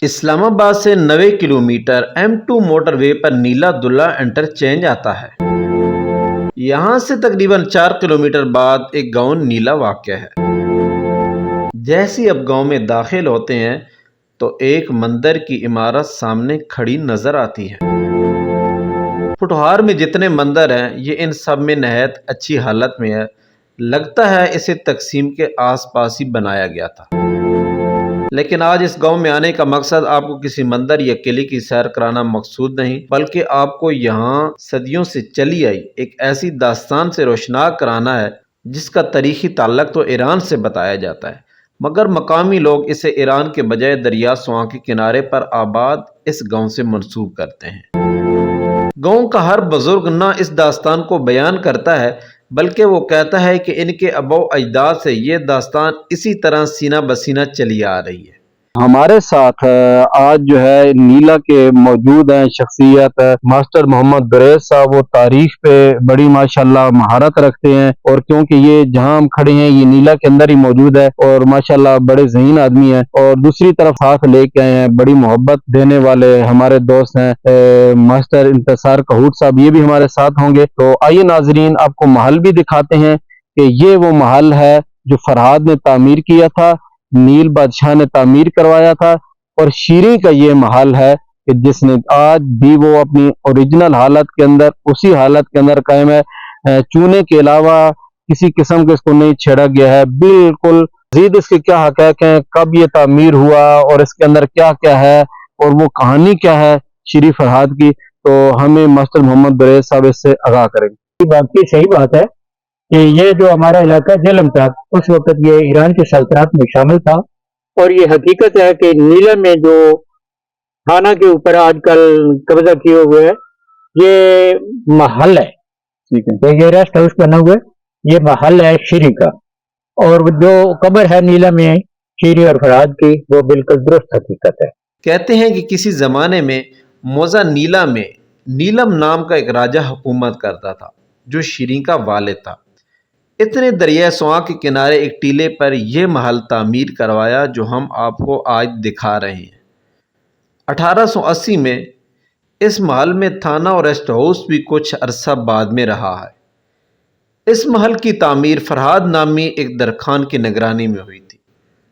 اسلام آباد سے 90 kilometre M2 motor وے پر نیلا دلہ انٹرچینج آتا ہے۔ یہاں سے تقریباً 4 کلومیٹر بعد ایک گاؤں نیلا واقع ہے۔ جیسے اب گاؤں میں داخل ہوتے ہیں تو ایک مندر کی عمارت سامنے کھڑی نظر آتی ہے۔ پٹھوار میں جتنے مندر ہیں یہ ان سب میں نہایت اچھی حالت میں ہے، لگتا ہے اسے تقسیم کے آس پاس ہی بنایا گیا تھا۔ لیکن آج اس گاؤں میں آنے کا مقصد آپ کو کسی مندر یا قلعے کی سیر کرانا مقصود نہیں، بلکہ آپ کو یہاں صدیوں سے چلی آئی ایک ایسی داستان سے روشناس کرانا ہے جس کا تاریخی تعلق تو ایران سے بتایا جاتا ہے، مگر مقامی لوگ اسے ایران کے بجائے دریا سواں کے کنارے پر آباد اس گاؤں سے منسوب کرتے ہیں۔ گاؤں کا ہر بزرگ نہ اس داستان کو بیان کرتا ہے بلکہ وہ کہتا ہے کہ ان کے آباء و اجداد سے یہ داستان اسی طرح سینہ بسینہ چلی آ رہی ہے۔ ہمارے ساتھ آج جو ہے نیلا کے موجود ہیں شخصیت ماسٹر محمد دریس صاحب۔ وہ تاریخ پہ بڑی ماشاءاللہ مہارت رکھتے ہیں، اور کیونکہ یہ جہاں ہم کھڑے ہیں یہ نیلا کے اندر ہی موجود ہے، اور ماشاءاللہ بڑے ذہین آدمی ہیں۔ اور دوسری طرف ہاتھ لے کے آئے ہیں بڑی محبت دینے والے ہمارے دوست ہیں ماسٹر انتصار کہوٹ صاحب، یہ بھی ہمارے ساتھ ہوں گے۔ تو آئیے ناظرین آپ کو محل بھی دکھاتے ہیں کہ یہ وہ محل ہے جو فرہاد نے تعمیر کیا تھا، نیل بادشاہ نے تعمیر کروایا تھا، اور شیریں کا یہ محل ہے کہ جس نے آج بھی وہ اپنی اوریجنل حالت کے اندر اسی حالت کے اندر قائم ہے۔ چونے کے علاوہ کسی قسم کے اس کو نہیں چھیڑا گیا ہے، بالکل مزید اس کے کیا حقائق ہیں، کب یہ تعمیر ہوا اور اس کے اندر کیا کیا ہے اور وہ کہانی کیا ہے شیریں فرہاد کی، تو ہمیں ماسٹر محمد دریس صاحب اس سے آگاہ کریں گے۔ باقی صحیح بات ہے کہ یہ جو ہمارا علاقہ جہلم تھا اس وقت یہ ایران کی سلطنت میں شامل تھا، اور یہ حقیقت ہے کہ نیلم میں جو تھانہ کے اوپر آج کل قبضہ کیے ہوئے ہے یہ محل ہے، یہ ریسٹ ہاؤس بنا ہوا ہے، یہ محل ہے شیریں کا، اور جو قبر ہے نیلم میں شیریں اور فرہاد کی وہ بالکل درست حقیقت ہے۔ کہتے ہیں کہ کسی زمانے میں موضع نیلا میں نیلم نام کا ایک راجہ حکومت کرتا تھا جو شیریں کا والد تھا۔ اتنے دریائے سواں کے کنارے ایک ٹیلے پر یہ محل تعمیر کروایا جو ہم آپ کو آج دکھا رہے ہیں۔ 1880 میں اس محل میں تھانہ اور ریسٹ ہاؤس بھی کچھ عرصہ بعد میں رہا ہے۔ اس محل کی تعمیر فرہاد نامی ایک درخان کی نگرانی میں ہوئی تھی۔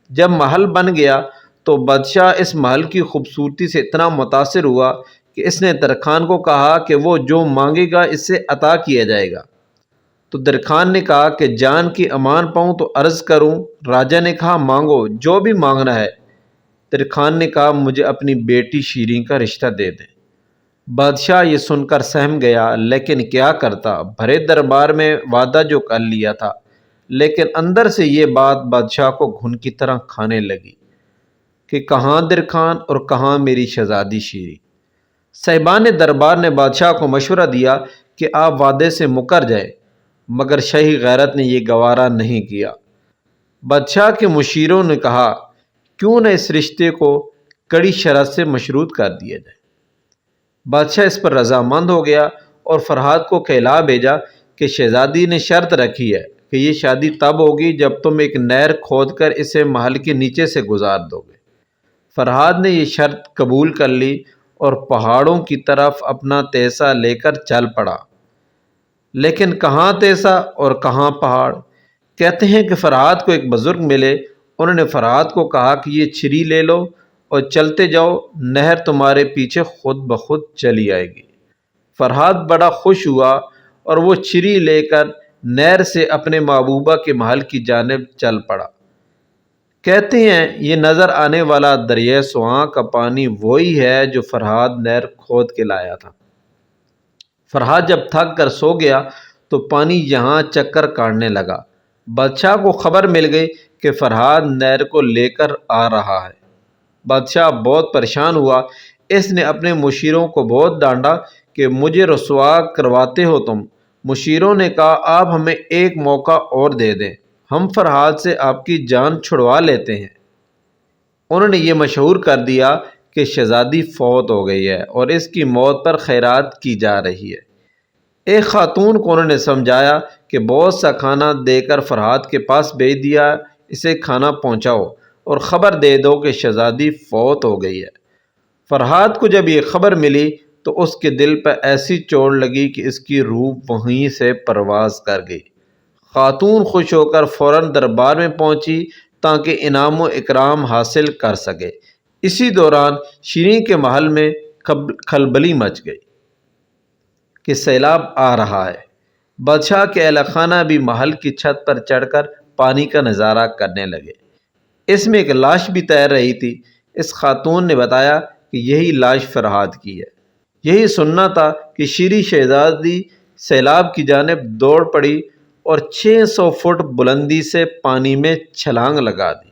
جب محل بن گیا تو بادشاہ اس محل کی خوبصورتی سے اتنا متاثر ہوا کہ اس نے درخان کو کہا کہ وہ جو مانگے گا اس سے عطا کیا جائے گا۔ تو درخان نے کہا کہ جان کی امان پاؤں تو عرض کروں۔ راجہ نے کہا مانگو جو بھی مانگنا ہے۔ درخان نے کہا مجھے اپنی بیٹی شیریں کا رشتہ دے دیں۔ بادشاہ یہ سن کر سہم گیا، لیکن کیا کرتا، بھرے دربار میں وعدہ جو کر لیا تھا، لیکن اندر سے یہ بات بادشاہ کو گھن کی طرح کھانے لگی کہ کہاں درخان اور کہاں میری شہزادی شیریں۔ صاحبان دربار نے بادشاہ کو مشورہ دیا کہ آپ وعدے سے مکر جائے، مگر شاہی غیرت نے یہ گوارا نہیں کیا۔ بادشاہ کے مشیروں نے کہا کیوں نہ اس رشتے کو کڑی شرط سے مشروط کر دیا جائے۔ بادشاہ اس پر رضامند ہو گیا اور فرہاد کو کہلا بھیجا کہ شہزادی نے شرط رکھی ہے کہ یہ شادی تب ہوگی جب تم ایک نہر کھود کر اسے محل کے نیچے سے گزار دو گے۔ فرہاد نے یہ شرط قبول کر لی اور پہاڑوں کی طرف اپنا تیسا لے کر چل پڑا۔ لیکن کہاں تیسا اور کہاں پہاڑ؟ کہتے ہیں کہ فرہاد کو ایک بزرگ ملے، انہوں نے فرہاد کو کہا کہ یہ چھری لے لو اور چلتے جاؤ، نہر تمہارے پیچھے خود بخود چلی آئے گی۔ فرہاد بڑا خوش ہوا اور وہ چھری لے کر نہر سے اپنے محبوبہ کے محل کی جانب چل پڑا۔ کہتے ہیں یہ نظر آنے والا دریائے سواں کا پانی وہی ہے جو فرہاد نہر کھود کے لایا تھا۔ فرہاد جب تھک کر سو گیا تو پانی یہاں چکر کاٹنے لگا۔ بادشاہ کو خبر مل گئی کہ فرہاد نہر کو لے کر آ رہا ہے۔ بادشاہ بہت پریشان ہوا، اس نے اپنے مشیروں کو بہت ڈانٹا کہ مجھے رسوا کرواتے ہو تم۔ مشیروں نے کہا آپ ہمیں ایک موقع اور دے دیں، ہم فرہاد سے آپ کی جان چھڑوا لیتے ہیں۔ انہوں نے یہ مشہور کر دیا کہ شہزادی فوت ہو گئی ہے اور اس کی موت پر خیرات کی جا رہی ہے۔ ایک خاتون کو انہوں نے سمجھایا کہ بہت سا کھانا دے کر فرہاد کے پاس بھیج دیا، اسے کھانا پہنچاؤ اور خبر دے دو کہ شہزادی فوت ہو گئی ہے۔ فرحاد کو جب یہ خبر ملی تو اس کے دل پر ایسی چوٹ لگی کہ اس کی روح وہیں سے پرواز کر گئی۔ خاتون خوش ہو کر فوراً دربار میں پہنچی تاکہ انعام و اکرام حاصل کر سکے۔ اسی دوران شیریں کے محل میں کھلبلی مچ گئی کہ سیلاب آ رہا ہے۔ بادشاہ کے اہل خانہ بھی محل کی چھت پر چڑھ کر پانی کا نظارہ کرنے لگے۔ اس میں ایک لاش بھی تیر رہی تھی۔ اس خاتون نے بتایا کہ یہی لاش فرحاد کی ہے۔ یہی سننا تھا کہ شیریں شہزادی سیلاب کی جانب دوڑ پڑی اور 600 فٹ بلندی سے پانی میں چھلانگ لگا دی۔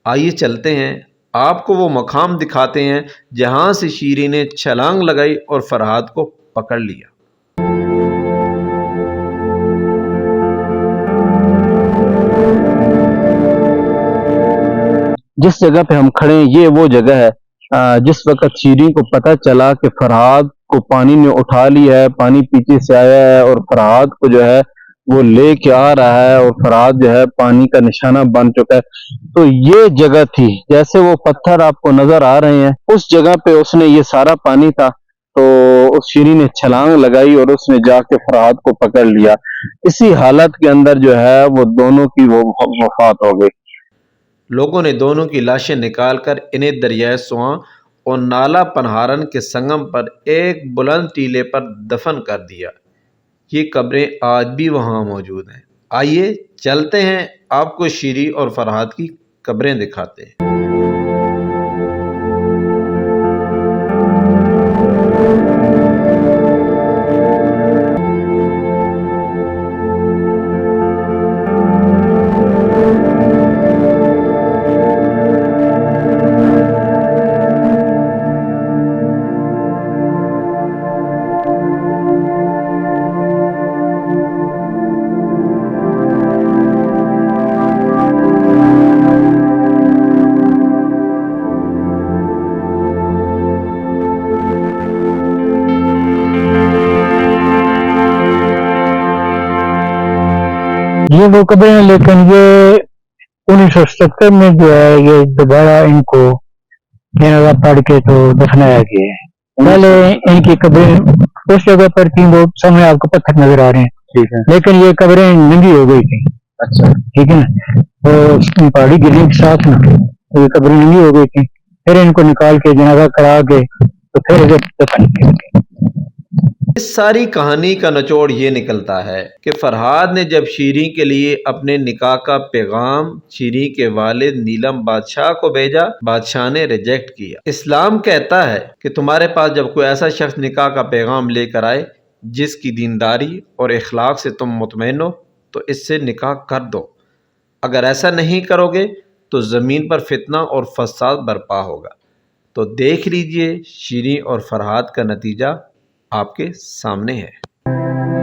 آئیے چلتے ہیں، آپ کو وہ مقام دکھاتے ہیں جہاں سے شیریں نے چھلانگ لگائی اور فرحاد کو پکڑ لیا۔ جس جگہ پہ ہم کھڑے ہیں یہ وہ جگہ ہے جس وقت شیریں کو پتہ چلا کہ فرحاد کو پانی نے اٹھا لیا ہے، پانی پیچھے سے آیا ہے اور فرحاد کو جو ہے وہ لے کے آ رہا ہے اور فرحاد جو ہے پانی کا نشانہ بن چکا ہے۔ تو یہ جگہ تھی، جیسے وہ پتھر آپ کو نظر آ رہے ہیں، اس جگہ پہ اس نے یہ سارا پانی تھا تو اس شیریں نے چھلانگ لگائی اور اس نے جا کے فرحاد کو پکڑ لیا۔ اسی حالت کے اندر جو ہے وہ دونوں کی وہ وفات ہو گئی۔ لوگوں نے دونوں کی لاشیں نکال کر انہیں دریائے سواں اور نالا پنہارن کے سنگم پر ایک بلند ٹیلے پر دفن کر دیا۔ یہ قبریں آج بھی وہاں موجود ہیں۔ آئیے چلتے ہیں، آپ کو شیریں اور فرحاد کی قبریں دکھاتے ہیں۔ یہ وہ قبریں ہیں، لیکن یہ 1970 میں جو ہے یہ دوبارہ ان کو جنازہ پڑھ کے تو دفنایا گیا ہے۔ پہلے ان کی قبریں اس جگہ پر تھیں، وہ سامنے آپ کو پتھر نظر آ رہے ہیں، لیکن یہ قبریں ننگی ہو گئی تھیں۔ اچھا ٹھیک ہے نا، وہ پہاڑی گرنے کے ساتھ نا یہ قبریں ننگی ہو گئی تھیں، پھر ان کو نکال کے جنازہ کرا کے تو پھر دفن کیا گیا۔ اس ساری کہانی کا نچوڑ یہ نکلتا ہے کہ فرحاد نے جب شیریں کے لیے اپنے نکاح کا پیغام شیریں کے والد نیلم بادشاہ کو بھیجا، بادشاہ نے ریجیکٹ کیا۔ اسلام کہتا ہے کہ تمہارے پاس جب کوئی ایسا شخص نکاح کا پیغام لے کر آئے جس کی دینداری اور اخلاق سے تم مطمئن ہو تو اس سے نکاح کر دو۔ اگر ایسا نہیں کرو گے تو زمین پر فتنہ اور فساد برپا ہوگا۔ تو دیکھ لیجئے، شیریں اور فرحاد کا نتیجہ آپ کے سامنے ہے۔